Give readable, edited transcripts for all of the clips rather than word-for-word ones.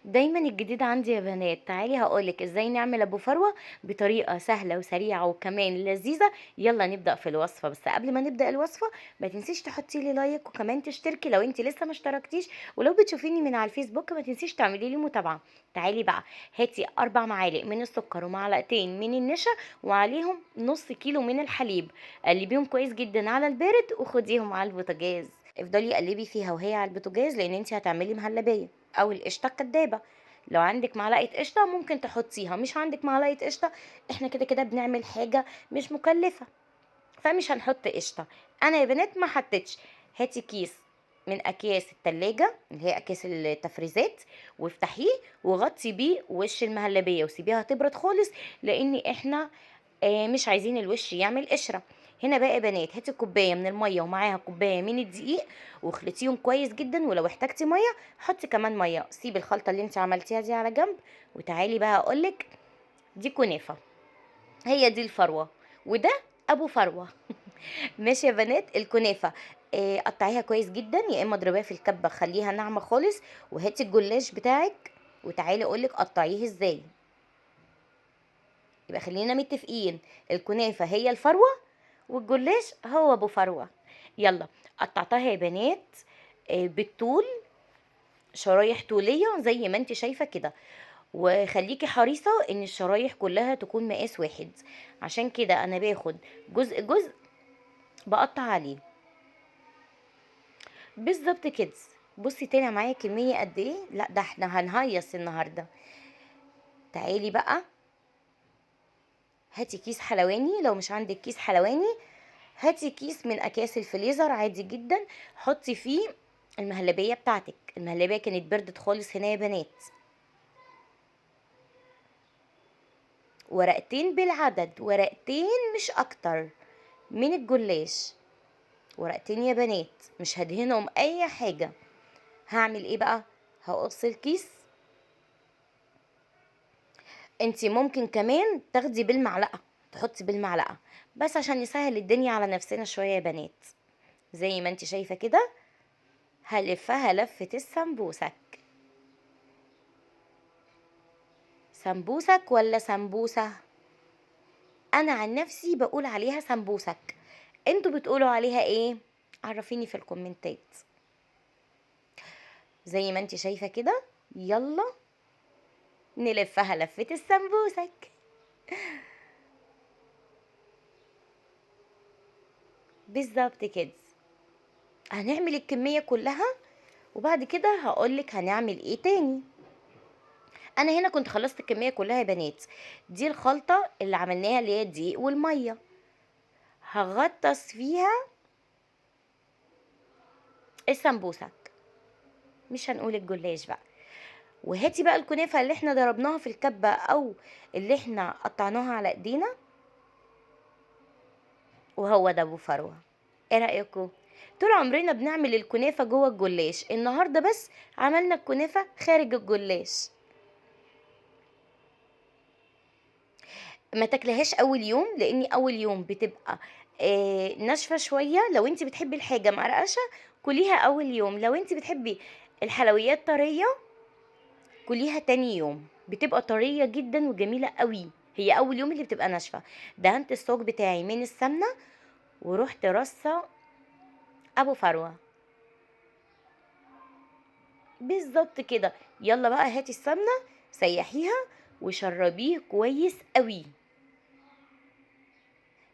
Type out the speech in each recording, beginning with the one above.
دايما الجديد عندي يا بنات. تعالي هقولك ازاي نعمل ابو فروة بطريقة سهلة وسريعة وكمان لذيذة. يلا نبدأ في الوصفة، بس قبل ما نبدأ الوصفة ما تنسيش تحطي لي لايك وكمان تشتركي لو انت لسه ما اشتركتيش، ولو بتشوفيني من على الفيسبوك ما تنسيش تعملي لي متابعة. تعالي بقى، هاتي 4 معالق من السكر ومعلقتين من النشا وعليهم نص كيلو من الحليب. قلبيهم كويس جدا على البارد وخديهم على البوتاجاز. افضلي قلبي فيها وهي على البوتاجاز لان انت هتعملي مهلبية او القشطه الكدابه. لو عندك معلقه قشطه ممكن تحطيها، مش عندك معلقه قشطه احنا كده كده بنعمل حاجه مش مكلفه فمش هنحط قشطه. انا يا بنات ما حطيتش. هاتي كيس من اكياس التلاجة اللي هي اكياس التفريزات، وافتحيه وغطي بيه وش المهلبيه وسيبيها تبرد خالص، لان احنا مش عايزين الوش يعمل قشره. هنا بقى يا بنات، هاتي كوبايه من الميه ومعاها كوبايه من الدقيق واخلطيهم كويس جدا، ولو احتجتي ميه حطي كمان ميه. سيبي الخلطه اللي انت عملتيها دي على جنب، وتعالي بقى اقولك دي كنافه، هي دي الفروه، وده ابو فروه. ماشي يا بنات، الكنافه قطعيها كويس جدا، يا اما اضربيها في الكبه خليها ناعمه خالص، وهاتي الجلاش بتاعك وتعالي اقولك قطعيه ازاي. يبقى خلينا متفقين، الكنافة هي الفروة والجلاش هو ابو فروة. يلا، قطعتها يا بنات بالطول، شرايح طولية زي ما انت شايفة كده، وخليكي حريصة ان الشرايح كلها تكون مقاس واحد. عشان كده انا باخد جزء جزء بقطع عليه بالظبط كده. بصي طلع معايا كمية قد ايه، لا ده احنا هنهيص النهاردة. تعالي بقى، هاتي كيس حلواني، لو مش عندك كيس حلواني هاتي كيس من اكياس الفريزر عادي جدا، حطي فيه المهلبيه بتاعتك. المهلبيه كانت بردت خالص هنا يا بنات. ورقتين بالعدد، ورقتين مش اكتر من الجلاش، ورقتين يا بنات، مش هدهنهم اي حاجه. هعمل ايه بقى؟ هقص الكيس. انتي ممكن كمان تاخدي بالمعلقه، تحطي بالمعلقه، بس عشان نسهل الدنيا على نفسنا شويه يا بنات. زي ما انتي شايفه كده، هلفها لفه السمبوسك. سمبوسك ولا سمبوسة؟ انا عن نفسي بقول عليها سمبوسك، انتوا بتقولوا عليها ايه؟ عرفيني في الكومنتات. زي ما انت شايفة كده، يلا نلفها لفة السمبوسك. بالظبط كده. هنعمل الكمية كلها وبعد كده هقولك هنعمل ايه تاني. انا هنا كنت خلصت الكمية كلها يا بنات. دي الخلطة اللي عملناها اللي هي الدقيق والمية، هغطس فيها السمبوسك، مش هنقول الجلاش بقى. وهاتي بقى الكنافة اللي احنا ضربناها في الكبة او اللي احنا قطعناها على ايدينا، وهو ده ابو فروة. ايه رأيكم؟ طول عمرنا بنعمل الكنافة جوه الجلاش، النهاردة بس عملنا الكنافة خارج الجلاش. ما تاكلهاش اول يوم، لاني اول يوم بتبقى ناشفة شوية. لو انت بتحبي الحاجة مقرقشة كليها اول يوم، لو انت بتحبي الحلويات طرية كليها تاني يوم، بتبقى طرية جدا وجميلة قوي. هي اول يوم اللي بتبقى ناشفة. دهنت الصاج بتاعي من السمنة ورحت رصة ابو فروة بالظبط كده. يلا بقى هاتي السمنة سيحيها وشربيه كويس قوي.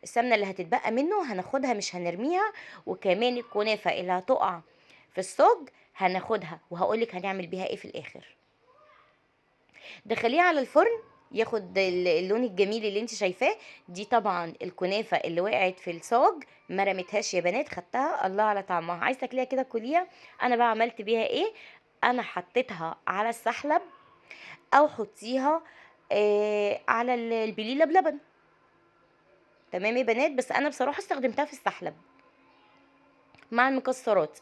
السمنة اللي هتتبقى منه هناخدها مش هنرميها، وكمان الكنافة اللي هتقع في الصاج هناخدها وهقولك هنعمل بيها ايه في الاخر. دخليه على الفرن ياخد اللون الجميل اللي انت شايفاه. دي طبعا الكنافه اللي وقعت في الصاج، ما رميتهاش يا بنات، خدتها الله على طعمها. عايزه تاكليها كده كليها. انا بقى عملت بيها ايه؟ انا حطيتها على السحلب او حطيها على البليله بلبن. تمام يا بنات، بس انا بصراحه استخدمتها في السحلب مع المكسرات.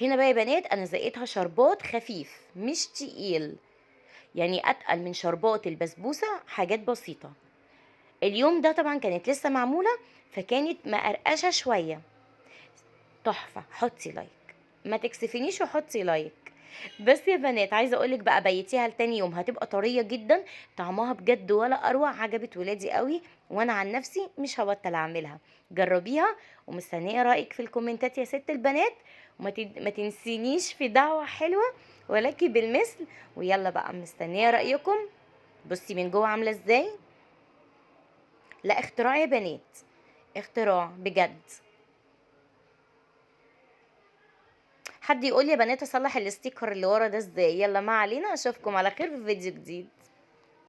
هنا بقى يا بنات انا زقيتها شربات خفيف مش تقيل، يعني اتقل من شربات البسبوسه حاجات بسيطه. اليوم ده طبعا كانت لسه معمولة فكانت مقرقشة شوية. تحفة، حطي لايك، ما تكسفنيش وحطي لايك. بس يا بنات عايزة اقول لِك بقى بيتيها لتاني يوم هتبقى طرية جدًا، طعمها بجد ولا أروع، عجبت ولادي أوي، وأنا عن نفسي مش هابطّل أعملها، جرّبيها ومستنية رأيِك في الكومنتات يا ست البنات، ما تنسينيش في دعوة حلوة ولكِ بالمثل، ويالّا بقى مستنية رأيكم، بُصّي من جوّه عاملة إزاي، لأ اختراع يا بنات، اختراع بجد. حد يقول لي يا بنات أصلّح الsticker اللي ورا ده إزاي، يالّا ما علينا، أشوفكم على خير في فيديو جديد.